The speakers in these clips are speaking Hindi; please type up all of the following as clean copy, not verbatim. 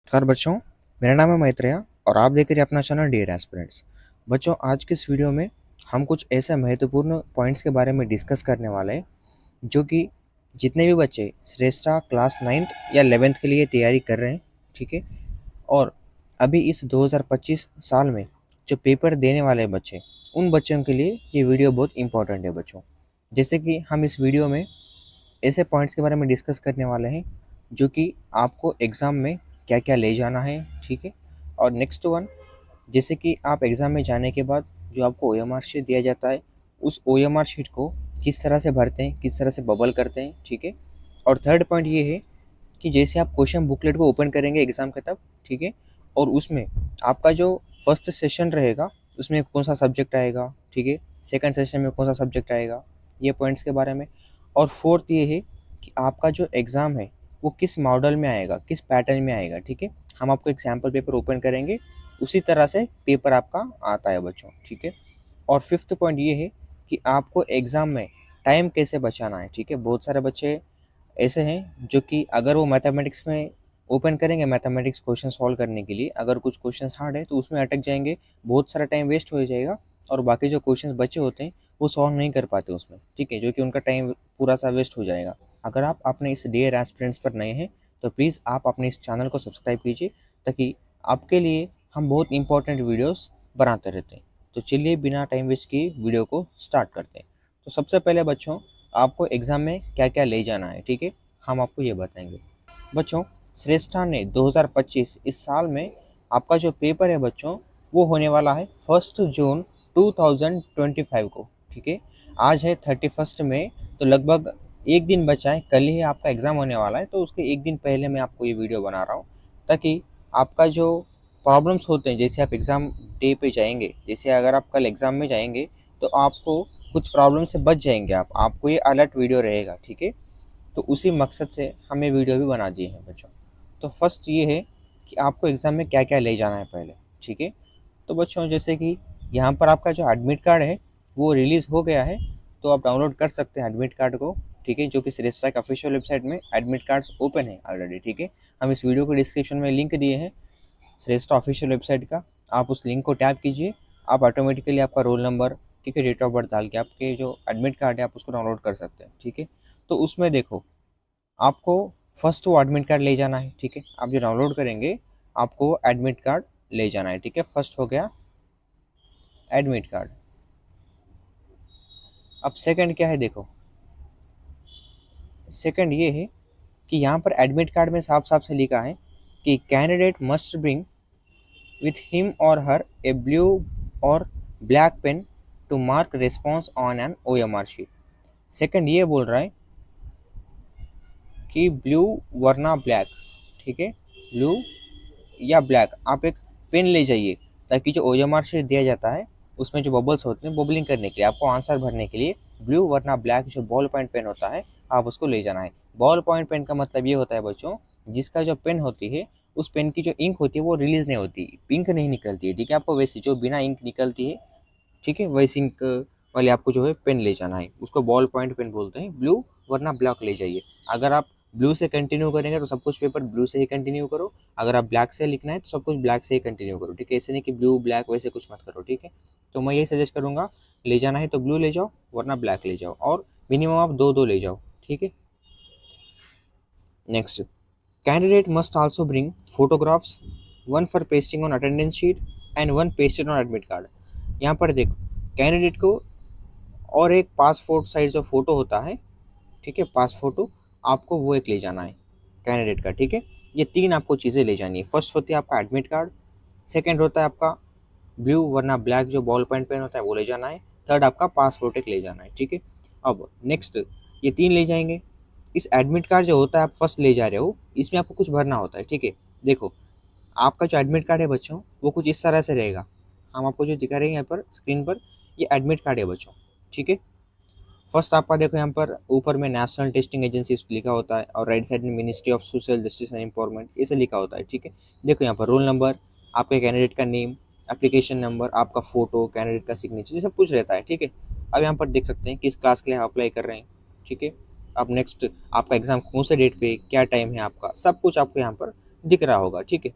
नमस्कार बच्चों, मेरा नाम है मैत्रेया और आप देख रहे हैं अपना चैनल डियर एस्पिरेंट्स। बच्चों, आज के इस वीडियो में हम कुछ ऐसे महत्वपूर्ण पॉइंट्स के बारे में डिस्कस करने वाले हैं जो कि जितने भी बच्चे श्रेष्ठा क्लास 9th या 11th के लिए तैयारी कर रहे हैं, ठीक है, और अभी इस 2025 साल में जो पेपर देने वाले बच्चे, उन बच्चों के लिए ये वीडियो बहुत इंपॉर्टेंट है बच्चों। जैसे कि हम इस वीडियो में ऐसे पॉइंट्स के बारे में डिस्कस करने वाले हैं जो कि आपको एग्ज़ाम में क्या क्या ले जाना है, ठीक है। और नेक्स्ट वन, जैसे कि आप एग्ज़ाम में जाने के बाद जो आपको ओएमआर शीट दिया जाता है, उस ओएमआर शीट को किस तरह से भरते हैं, किस तरह से बबल करते हैं, ठीक है। और थर्ड पॉइंट ये है कि जैसे आप क्वेश्चन बुकलेट को ओपन करेंगे एग्ज़ाम के तब, ठीक है, और उसमें आपका जो फर्स्ट सेशन रहेगा उसमें कौन सा सब्जेक्ट आएगा, ठीक है, सेकंड सेशन में कौन सा सब्जेक्ट आएगा, ये पॉइंट्स के बारे में। और फोर्थ ये है कि आपका जो एग्ज़ाम है वो किस मॉडल में आएगा, किस पैटर्न में आएगा, ठीक है। हम आपको एक सैम्पल पेपर ओपन करेंगे, उसी तरह से पेपर आपका आता है बच्चों, ठीक है। और फिफ्थ पॉइंट ये है कि आपको एग्ज़ाम में टाइम कैसे बचाना है, ठीक है। बहुत सारे बच्चे ऐसे हैं जो कि अगर वो मैथमेटिक्स में ओपन करेंगे मैथमेटिक्स क्वेश्चन सॉल्व करने के लिए, अगर कुछ क्वेश्चन हार्ड है तो उसमें अटक जाएंगे, बहुत सारा टाइम वेस्ट हो जाएगा और बाकी जो क्वेश्चन बचे होते हैं वो सॉल्व नहीं कर पाते उसमें, ठीक है, जो कि उनका टाइम पूरा सा वेस्ट हो जाएगा। अगर आप अपने इस डियर एस्पिरेंट्स पर नए हैं तो प्लीज़ आप अपने इस चैनल को सब्सक्राइब कीजिए ताकि आपके लिए हम बहुत इंपॉर्टेंट वीडियोस बनाते रहते हैं। तो चलिए बिना टाइम वेस्ट किए वीडियो को स्टार्ट करते हैं। तो सबसे पहले बच्चों, आपको एग्ज़ाम में क्या क्या ले जाना है, ठीक है, हम आपको ये बताएंगे। बच्चों, श्रेष्ठा ने 2025 इस साल में आपका जो पेपर है बच्चों वो होने वाला है 1 जून 2025 को, ठीक है। आज है 31 मई, तो लगभग एक दिन बचा है, कल ही आपका एग्ज़ाम होने वाला है, तो उसके एक दिन पहले मैं आपको ये वीडियो बना रहा हूँ ताकि आपका जो प्रॉब्लम्स होते हैं, जैसे आप एग्ज़ाम डे पे जाएंगे, जैसे अगर आप कल एग्ज़ाम में जाएंगे तो आपको कुछ प्रॉब्लम से बच जाएंगे, आपको ये अलर्ट वीडियो रहेगा, ठीक है। तो उसी मकसद से हमें वीडियो भी बना दिए हैं बच्चों। तो फर्स्ट ये है कि आपको एग्ज़ाम में क्या क्या ले जाना है पहले, ठीक है। तो बच्चों, जैसे कि यहाँ पर आपका जो एडमिट कार्ड है वो रिलीज़ हो गया है, तो आप डाउनलोड कर सकते हैं एडमिट कार्ड को, ठीक है, जो कि श्रेष्ठा के ऑफिशियल वेबसाइट में एडमिट कार्ड्स ओपन है ऑलरेडी, ठीक है। हम इस वीडियो को डिस्क्रिप्शन में लिंक दिए हैं श्रेष्ठा ऑफिशियल वेबसाइट का, आप उस लिंक को टैप कीजिए, आप ऑटोमेटिकली आपका रोल नंबर, ठीक है, डेट ऑफ बर्थ डाल के आपके जो एडमिट कार्ड है आप उसको डाउनलोड कर सकते हैं, ठीक है। तो उसमें देखो, आपको फर्स्ट वो एडमिट कार्ड ले जाना है, ठीक है। आप जो डाउनलोड करेंगे आपको एडमिट कार्ड ले जाना है, ठीक है। फर्स्ट हो गया एडमिट कार्ड। अब सेकंड क्या है, देखो, सेकंड ये है कि यहाँ पर एडमिट कार्ड में साफ साफ से लिखा है कि candidate must bring with him or her a blue or black pen to mark response on an OMR sheet। Second ये बोल रहा है कि ब्लू वरना ब्लैक, ठीक है, ब्लू या ब्लैक आप एक पेन ले जाइए ताकि जो OMR शीट दिया जाता है उसमें जो बबल्स होते हैं बबलिंग करने के लिए, आपको आंसर भरने के लिए ब्लू वरना ब्लैक जो बॉल पॉइंट पेन होता है आप उसको ले जाना है। बॉल पॉइंट पेन का मतलब ये होता है बच्चों, जिसका जो पेन होती है उस पेन की जो इंक होती है वो रिलीज नहीं होती, इंक नहीं निकलती है, ठीक है। आपको वैसे जो बिना इंक निकलती है, ठीक है, वैसी इंक वाले आपको जो है पेन ले जाना है, उसको बॉल पॉइंट पेन बोलते हैं। ब्लू वरना ब्लैक ले जाइए। अगर आप ब्लू से कंटिन्यू करेंगे तो सब कुछ पेपर ब्लू से ही कंटिन्यू करो, अगर आप ब्लैक से लिखना है तो सब कुछ ब्लैक से ही कंटिन्यू करो, ठीक है। ऐसे नहीं कि ब्लू ब्लैक वैसे कुछ मत करो, ठीक है। तो मैं यही सजेस्ट करूँगा, ले जाना है तो ब्लू ले जाओ वरना ब्लैक ले जाओ, और मिनिमम आप दो दो ले जाओ, ठीक है। Next, candidate must also bring photographs, one for pasting on attendance sheet and one pasted on admit card. यहाँ पर देखो, कैंडिडेट को और एक पासपोर्ट साइज जो फ़ोटो होता है, ठीक है, पास फोटो, आपको वो एक ले जाना है कैंडिडेट का, ठीक है। ये तीन आपको चीज़ें ले जानी है। फर्स्ट होती है आपका एडमिट कार्ड, सेकंड होता है आपका ब्लू वरना ब्लैक जो बॉल पॉइंट पेन होता है वो ले जाना है, थर्ड आपका पासपोर्ट एक ले जाना है, ठीक है। अब नेक्स्ट, ये तीन ले जाएंगे। इस एडमिट कार्ड जो होता है आप फर्स्ट ले जा रहे हो, इसमें आपको कुछ भरना होता है, ठीक है। देखो, आपका जो एडमिट कार्ड है बच्चों वो कुछ इस तरह से रहेगा, हम आपको जो दिखा रहे हैं यहाँ पर स्क्रीन पर, ये एडमिट कार्ड है बच्चों, ठीक है। फर्स्ट आपका देखो यहाँ पर ऊपर में नेशनल टेस्टिंग एजेंसी लिखा होता है और राइट साइड में ministry of social justice and empowerment ऐसे लिखा होता है, ठीक है। देखो यहाँ पर रोल नंबर, आपके कैंडिडेट का नेम, एप्लीकेशन नंबर, आपका फोटो, कैंडिडेट का सिग्नेचर, ये सब कुछ रहता है, ठीक है। अब यहाँ पर देख सकते हैं किस क्लास के लिए आप अप्लाई कर रहे हैं, ठीक है। अब नेक्स्ट, आपका एग्जाम कौन से डेट पे, क्या टाइम है आपका, सब कुछ आपको यहाँ पर दिख रहा होगा, ठीक है।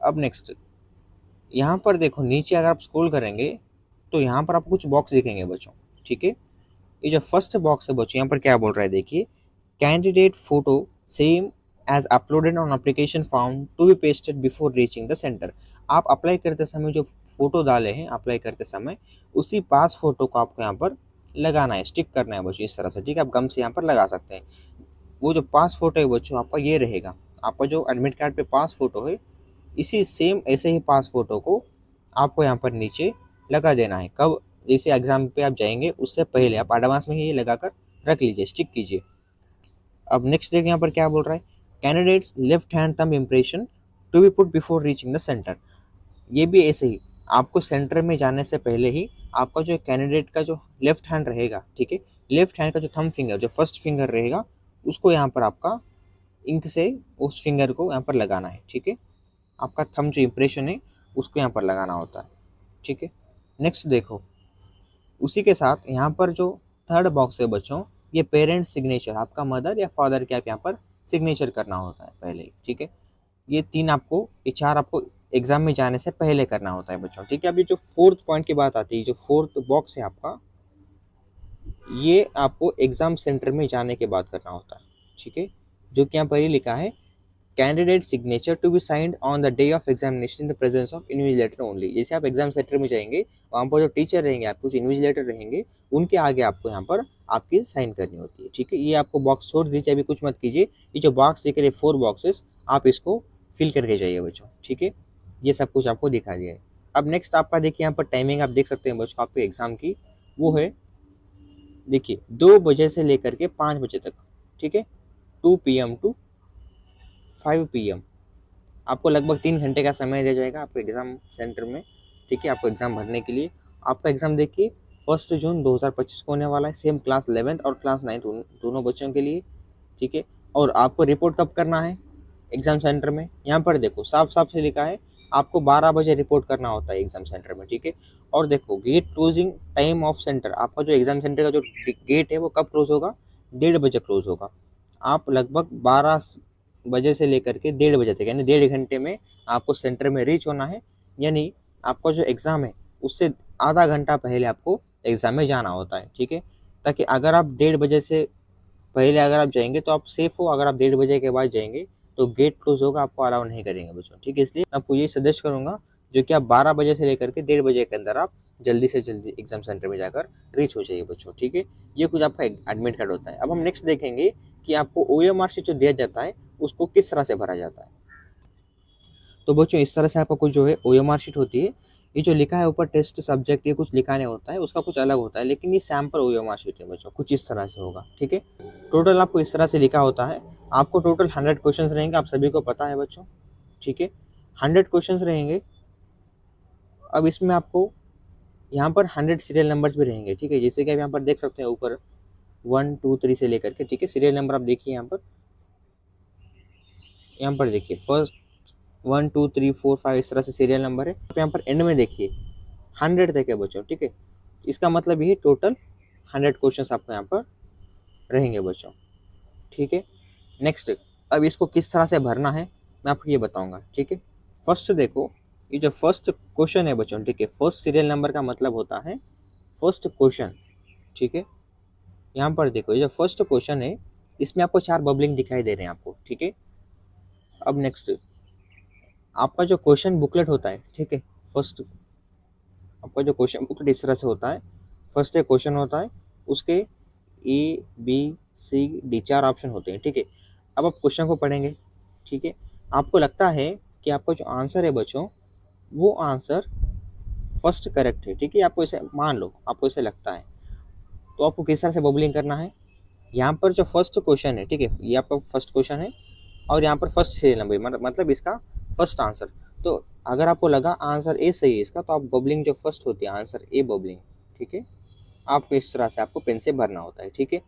अब नेक्स्ट यहाँ पर देखो, नीचे अगर आप स्क्रॉल करेंगे तो यहाँ पर आपको कुछ बॉक्स दिखेंगे बच्चों, ठीक है। ये जो फर्स्ट बॉक्स है बच्चों, यहाँ पर क्या बोल रहा है देखिए, candidate photo same as uploaded on application form to be pasted before reaching the centre. आप अप्लाई करते समय जो फोटो डाले हैं अप्लाई करते समय, उसी पास फोटो को आपको यहाँ पर लगाना है, स्टिक करना है बच्चों, इस तरह से, ठीक है। आप गम से यहाँ पर लगा सकते हैं। वो जो पास फोटो है बच्चों आपका ये रहेगा, आपका जो एडमिट कार्ड पे पास फोटो है, इसी सेम ऐसे ही पास फोटो को आपको यहाँ पर नीचे लगा देना है। कब? जैसे एग्जाम पे आप जाएंगे उससे पहले आप एडवांस में ही ये लगाकर रख लीजिए, स्टिक कीजिए। अब नेक्स्ट देखिए यहाँ पर क्या बोल रहा है, candidates left hand thumb impression to be put before reaching the centre. ये भी ऐसे ही, आपको सेंटर में जाने से पहले ही आपका जो कैंडिडेट का जो लेफ्ट हैंड रहेगा, ठीक है, लेफ्ट हैंड का जो थंब फिंगर, जो फर्स्ट फिंगर रहेगा, उसको यहाँ पर आपका इंक से उस फिंगर को यहाँ पर लगाना है, ठीक है। आपका थंब जो इम्प्रेशन है उसको यहाँ पर लगाना होता है, ठीक है। नेक्स्ट देखो, उसी के साथ यहाँ पर जो थर्ड बॉक्स है बच्चों, ये पेरेंट सिग्नेचर, आपका मदर या फादर के आप यहाँ पर सिग्नेचर करना होता है पहले ही, ठीक है। ये तीन आपको, ये चार आपको एग्जाम में जाने से पहले करना होता है बच्चों, ठीक है। अभी जो फोर्थ पॉइंट की बात आती है, जो फोर्थ बॉक्स है आपका, ये आपको एग्जाम सेंटर में जाने के बाद करना होता है, ठीक है। जो कि यहाँ पर ये लिखा है, candidate signature to be signed on the day of examination in the presence of invigilator only. जैसे आप एग्जाम सेंटर में जाएंगे, वहाँ पर जो टीचर रहेंगे, आपके कुछ इन्विजिलेटर रहेंगे, उनके आगे आपको यहाँ पर आपकी साइन करनी होती है, ठीक है। ये आपको बॉक्स छोड़ दीजिए, अभी कुछ मत कीजिए। ये जो बॉक्स दिख रहे हैं 4 बॉक्सेस, आप इसको फिल करके जाइए बच्चों, ठीक है। ये सब कुछ आपको दिखा दिया है। अब नेक्स्ट आपका देखिए, यहाँ पर टाइमिंग आप देख सकते हैं बच्चों आपके एग्जाम की, वो है देखिए 2 बजे से लेकर के 5 बजे तक, ठीक है, 2 PM टू 5 PM। आपको लगभग 3 घंटे का समय दिया जाएगा आपको एग्ज़ाम सेंटर में, ठीक है, आपको एग्ज़ाम भरने के लिए। आपका एग्ज़ाम देखिए 1 जून 2025 को होने वाला है, सेम क्लास 11th और क्लास 9th दोनों बच्चों के लिए, ठीक है। और आपको रिपोर्ट कब करना है एग्ज़ाम सेंटर में, यहाँ पर देखो साफ साफ से लिखा है, आपको 12 बजे रिपोर्ट करना होता है एग्ज़ाम सेंटर में, ठीक है। और देखो gate closing time of centre, आपका जो एग्ज़ाम सेंटर का जो गेट है वो कब क्लोज होगा, 1:30 बजे क्लोज होगा। आप लगभग 12 बजे से लेकर के 1:30 बजे तक, यानी 1.5 घंटे में आपको सेंटर में रीच होना है। यानी आपका जो एग्ज़ाम है उससे आधा घंटा पहले आपको एग्ज़ाम में जाना होता है, ठीक है। ताकि अगर आप 1:30 बजे से पहले अगर आप जाएंगे तो आप सेफ हो, अगर आप 1:30 बजे के बाद जाएंगे तो गेट क्लोज होगा, आपको अलाउ नहीं करेंगे बच्चों, ठीक है। इसलिए आपको ये सजेस्ट करूंगा जो कि आप 12 बजे से लेकर के 1:30 बजे के अंदर आप जल्दी से जल्दी एग्जाम सेंटर में जाकर रीच हो जाइए बच्चों, ठीक है। ये कुछ आपका एडमिट कार्ड होता है। अब हम नेक्स्ट देखेंगे कि आपको OMR शीट जो दिया जाता है उसको किस तरह से भरा जाता है। तो बच्चों इस तरह से आपका कुछ जो है OMR शीट होती है। ये जो लिखा है ऊपर टेस्ट सब्जेक्ट, ये कुछ लिखा नहीं होता है, उसका कुछ अलग होता है, लेकिन ये सैम्पल OMR शीट है बच्चों, कुछ इस तरह से होगा, ठीक है। टोटल आपको इस तरह से लिखा होता है, आपको टोटल 100 क्वेश्चन रहेंगे, आप सभी को पता है बच्चों, ठीक है। 100 क्वेश्चन रहेंगे। अब इसमें आपको यहाँ पर 100 सीरियल नंबर्स भी रहेंगे, ठीक है। जैसे कि आप यहाँ पर देख सकते हैं ऊपर 1 2 3 से लेकर के, ठीक है, सीरियल नंबर आप देखिए यहाँ पर देखिए फर्स्ट 1 2 3 4 5 इस तरह से सीरियल नंबर है। आप यहाँ पर एंड में देखिए 100 तक है बच्चों, ठीक है। इसका मतलब ये टोटल 100 क्वेश्चन आपको यहाँ पर रहेंगे बच्चों, ठीक है। नेक्स्ट, अब इसको किस तरह से भरना है मैं आपको ये बताऊंगा, ठीक है। फर्स्ट देखो, ये जो फर्स्ट क्वेश्चन है बच्चों, ठीक है, फर्स्ट सीरियल नंबर का मतलब होता है फर्स्ट क्वेश्चन, ठीक है। यहाँ पर देखो ये जो फर्स्ट क्वेश्चन है इसमें आपको 4 बबलिंग दिखाई दे रहे हैं आपको, ठीक है। अब नेक्स्ट, आपका जो क्वेश्चन बुकलेट होता है, ठीक है, फर्स्ट आपका जो क्वेश्चन बुकलेट इस तरह से होता है। फर्स्ट एक क्वेश्चन होता है, उसके ABCD 4 ऑप्शन होते हैं, ठीक है। अब आप क्वेश्चन को पढ़ेंगे, ठीक है। आपको लगता है कि आपका जो आंसर है बच्चों वो आंसर फर्स्ट करेक्ट है, ठीक है, आपको इसे मान लो, आपको इसे लगता है, तो आपको किस तरह से बबलिंग करना है। यहाँ पर जो फर्स्ट क्वेश्चन है, ठीक है, ये आपका फर्स्ट क्वेश्चन है और यहाँ पर फर्स्ट सीरियल नंबर, मतलब इसका फर्स्ट आंसर। तो अगर आपको लगा आंसर ए सही है इसका, तो आप बबलिंग जो फर्स्ट होती है आंसर ए बबलिंग, ठीक है, आपको इस तरह से आपको पेन से भरना होता है, ठीक है।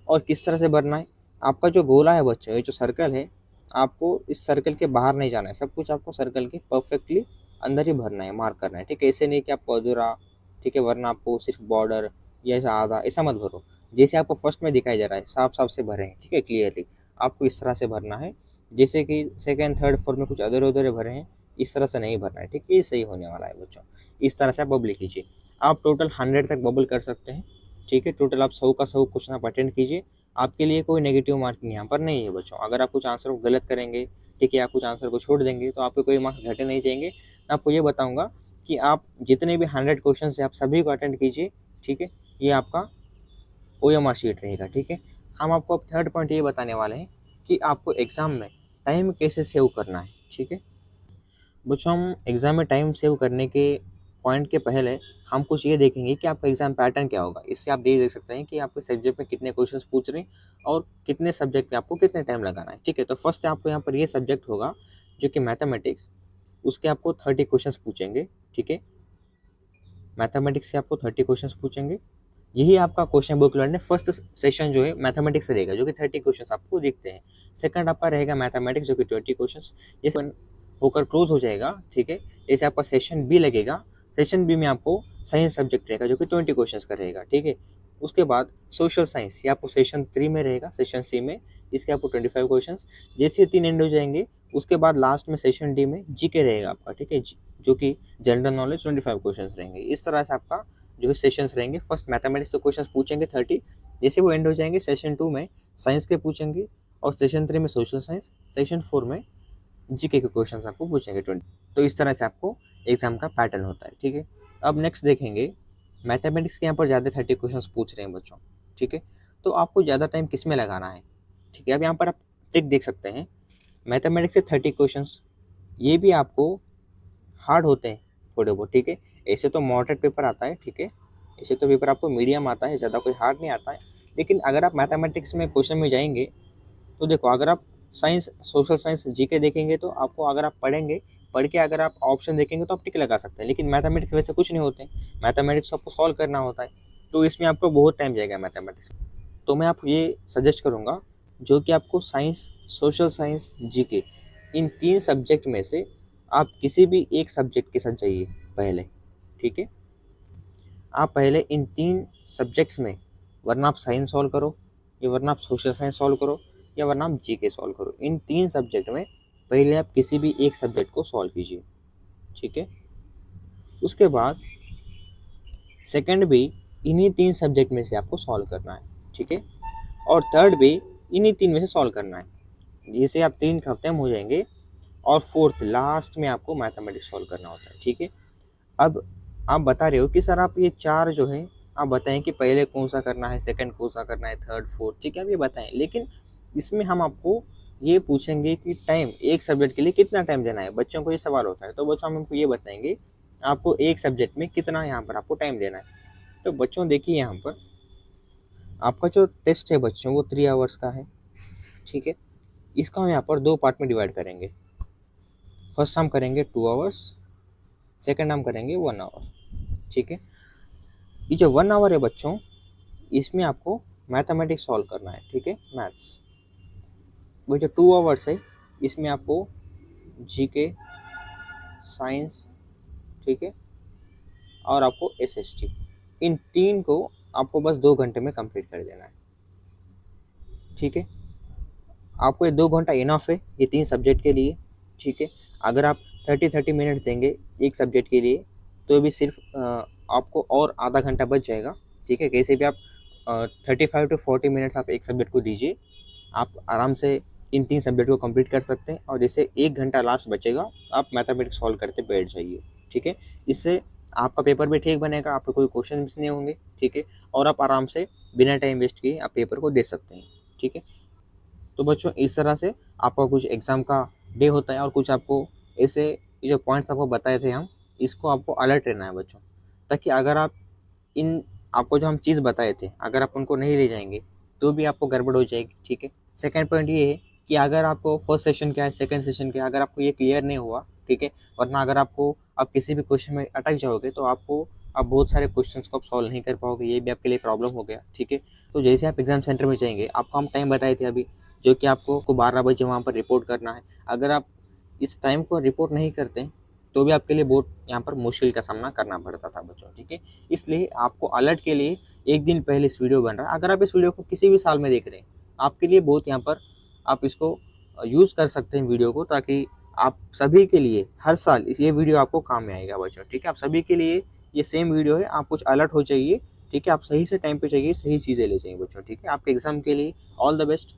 और किस तरह से भरना है, आपका जो गोला है बच्चों, ये जो सर्कल है, आपको इस सर्कल के बाहर नहीं जाना है, सब कुछ आपको सर्कल के परफेक्टली अंदर ही भरना है, मार्क करना है, ठीक है। ऐसे नहीं कि आपको अधूरा, ठीक है, वरना आपको सिर्फ बॉर्डर या ऐसा आधा, ऐसा मत भरो। जैसे आपको फर्स्ट में दिखाई दे रहा है साफ साफ से भरें, ठीक है, क्लियरली आपको इस तरह से भरना है। जैसे कि सेकंड थर्ड फोर्थ में कुछ अदर उधर भरे हैं, इस तरह से नहीं भरना है, ठीक है, ये सही होने वाला है बच्चों। इस तरह से आप बबल कीजिए। आप टोटल 100 तक बबल कर सकते हैं, ठीक है। टोटल आप 100 का 100 क्वेश्चन आप अटेंड कीजिए। आपके लिए कोई नेगेटिव मार्किंग यहाँ पर नहीं है बच्चों। अगर आप कुछ आंसर को गलत करेंगे, ठीक है, आप कुछ आंसर को छोड़ देंगे तो आपके कोई मार्क्स घटे नहीं जाएंगे। मैं आपको ये बताऊंगा कि आप जितने भी 100 क्वेश्चन है आप सभी को अटेंड कीजिए, ठीक है। ये आपका OMR शीट रहेगा, ठीक है। हम आपको अब थर्ड पॉइंट ये बताने वाले हैं कि आपको एग्ज़ाम में टाइम कैसे सेव करना है, ठीक है। बच्चों, हम एग्ज़ाम में टाइम सेव करने के पॉइंट के पहले हम कुछ ये देखेंगे कि आपका एग्ज़ाम पैटर्न क्या होगा। इससे आप ये देख सकते हैं कि आपके सब्जेक्ट में कितने क्वेश्चंस पूछ रहे हैं और कितने सब्जेक्ट पे आपको कितने टाइम लगाना है, ठीक है। तो फर्स्ट आपको यहाँ पर ये सब्जेक्ट होगा जो कि मैथमेटिक्स, उसके आपको 30 क्वेश्चंस पूछेंगे, ठीक है। मैथमेटिक्स से आपको 30 क्वेश्चंस पूछेंगे। यही आपका क्वेश्चन बुक लर्न है। फर्स्ट सेशन जो है मैथमेटिक्स से रहेगा जो कि 30 क्वेश्चंस आपको दिखते हैं। सेकंड आपका रहेगा मैथमेटिक्स जो कि 20 क्वेश्चंस। जैसे होकर क्लोज हो जाएगा, ठीक है। जैसे आपका सेशन बी लगेगा, सेशन बी में आपको साइंस सब्जेक्ट रहेगा जो कि 20 क्वेश्चंस का रहेगा, ठीक है। उसके बाद सोशल साइंस, ये आपको सेशन 3 में रहेगा, सेशन सी में इसके आपको 25 क्वेश्चंस। जैसे ये 3 एंड हो जाएंगे उसके बाद लास्ट में सेशन डी में जीके रहेगा आपका, ठीक है, जो कि जनरल नॉलेज 25 क्वेश्चंस रहेंगे। इस तरह से आपका जो सेशंस रहेंगे, फर्स्ट मैथमेटिक्स के क्वेश्चंस पूछेंगे 30, जैसे वो एंड हो जाएंगे सेशन 2 में साइंस के पूछेंगे और सेशन 3 में सोशल साइंस, सेशन 4 में जीके के क्वेश्चंस आपको पूछेंगे 20। तो इस तरह से आपको एग्जाम का पैटर्न होता है, ठीक है। अब नेक्स्ट देखेंगे, मैथमेटिक्स के यहाँ पर ज़्यादा 30 क्वेश्चंस पूछ रहे हैं बच्चों, ठीक है। तो आपको ज़्यादा टाइम किस में लगाना है, ठीक है। अब यहाँ पर आप ट्रिक देख सकते हैं, मैथमेटिक्स के 30 क्वेश्चंस ये भी आपको हार्ड होते हैं थोड़े बहुत, ठीक है। ऐसे तो मॉडरेट पेपर आता है, ठीक है। ऐसे तो पेपर आपको मीडियम आता है, ज़्यादा कोई हार्ड नहीं आता है। लेकिन अगर आप मैथमेटिक्स में क्वेश्चन में जाएंगे तो देखो, अगर आप साइंस सोशल साइंस जीके देखेंगे तो आपको, अगर आप पढ़ेंगे, पढ़ के अगर आप ऑप्शन देखेंगे तो आप टिक लगा सकते हैं। लेकिन मैथमेटिक्स वैसे कुछ नहीं होते हैं, मैथमेटिक्स आपको सॉल्व करना होता है, तो इसमें आपको बहुत टाइम जाएगा मैथमेटिक्स। तो मैं आपको ये सजेस्ट करूँगा जो कि आपको साइंस, सोशल साइंस, जीके, इन 3 सब्जेक्ट में से आप किसी भी एक सब्जेक्ट के साथ जाइए पहले, ठीक है। आप पहले इन 3 सब्जेक्ट्स में, वरना आप साइंस सॉल्व करो, या वरना आप सोशल साइंस सॉल्व करो, या वरना आप जीके सॉल्व करो। इन 3 सब्जेक्ट में पहले आप किसी भी एक सब्जेक्ट को सॉल्व कीजिए, ठीक है। उसके बाद सेकंड भी इन्हीं 3 सब्जेक्ट में से आपको सॉल्व करना है, ठीक है। और थर्ड भी इन्हीं 3 में से सॉल्व करना है। जैसे आप 3 खत्म हो जाएंगे और फोर्थ लास्ट में आपको मैथमेटिक्स सॉल्व करना होता है, ठीक है। अब आप बता रहे हो कि सर आप ये 4 जो है आप बताएं कि पहले कौन सा करना है, सेकंड कौन सा करना है, थर्ड फोर्थ, ठीक है, आप ये बताएं। लेकिन इसमें हम आपको ये पूछेंगे कि टाइम एक सब्जेक्ट के लिए कितना टाइम देना है, बच्चों को ये सवाल होता है। तो बच्चों हम आपको ये बताएंगे आपको एक सब्जेक्ट में कितना यहाँ पर आपको टाइम देना है। तो बच्चों देखिए, यहाँ पर आपका जो टेस्ट है बच्चों वो 3 आवर्स का है, ठीक है। इसका हम यहाँ पर 2 पार्ट में डिवाइड करेंगे। फर्स्ट हम करेंगे 2 आवर्स, सेकंड हम करेंगे 1 आवर, ठीक है। ये जो 1 आवर है बच्चों, इसमें आपको मैथमेटिक्स सॉल्व करना है, ठीक है, मैथ्स। वो जो 2 आवर्स है इसमें आपको जीके, साइंस, ठीक है, और आपको एसएसटी, इन 3 को आपको बस 2 घंटे में कंप्लीट कर देना है, ठीक है। आपको ये 2 घंटा इनफ है ये 3 सब्जेक्ट के लिए, ठीक है। अगर आप 30 मिनट्स देंगे एक सब्जेक्ट के लिए तो भी सिर्फ आपको और आधा घंटा बच जाएगा, ठीक है। कैसे भी आप 35 to 40 मिनट्स आप एक सब्जेक्ट को दीजिए, आप आराम से इन 3 सब्जेक्ट को कंप्लीट कर सकते हैं। और जैसे 1 घंटा लास्ट बचेगा आप मैथमेटिक्स सॉल्व करते बैठ जाइए, ठीक है। इससे आपका पेपर भी ठीक बनेगा, आपको कोई क्वेश्चन मिस नहीं होंगे, ठीक है। और आप आराम से बिना टाइम वेस्ट किए आप पेपर को दे सकते हैं, ठीक है। तो बच्चों इस तरह से आपका कुछ एग्ज़ाम का डे होता है और कुछ आपको ऐसे ये जो पॉइंट्स आपको बताए थे हम, इसको आपको अलर्ट रहना है बच्चों, ताकि अगर आप इन आपको जो हम चीज़ बताए थे अगर आप उनको नहीं ले जाएंगे तो भी आपको गड़बड़ हो जाएगी, ठीक है। सेकंड पॉइंट ये है कि अगर आपको फर्स्ट सेशन क्या है, सेकंड सेशन क्या है, अगर आपको ये क्लियर नहीं हुआ, ठीक है, वरना अगर आपको आप किसी भी क्वेश्चन में अटक जाओगे तो आप बहुत सारे क्वेश्चंस को आप सॉल्व नहीं कर पाओगे, ये भी आपके लिए प्रॉब्लम हो गया, ठीक है। तो जैसे आप एग्जाम सेंटर में जाएंगे, आपको हम टाइम बताए थे अभी, जो कि आपको 12 बजे वहाँ पर रिपोर्ट करना है। अगर आप इस टाइम को रिपोर्ट नहीं करते तो भी आपके लिए बहुत यहाँ पर मुश्किल का सामना करना पड़ता था बच्चों, ठीक है। इसलिए आपको अलर्ट के लिए एक दिन पहले इस वीडियो बन रहा है। अगर आप इस वीडियो को किसी भी साल में देख रहे हैं, आपके लिए बहुत यहाँ पर आप इसको यूज़ कर सकते हैं वीडियो को, ताकि आप सभी के लिए हर साल ये वीडियो आपको काम में आएगा बच्चों। ठीक है, आप सभी के लिए ये सेम वीडियो है, आप कुछ अलर्ट हो जाइए। ठीक है, आप सही से टाइम पे चाहिए, सही चीज़ें ले जाइए बच्चों। ठीक है, आपके एग्ज़ाम के लिए ऑल द बेस्ट।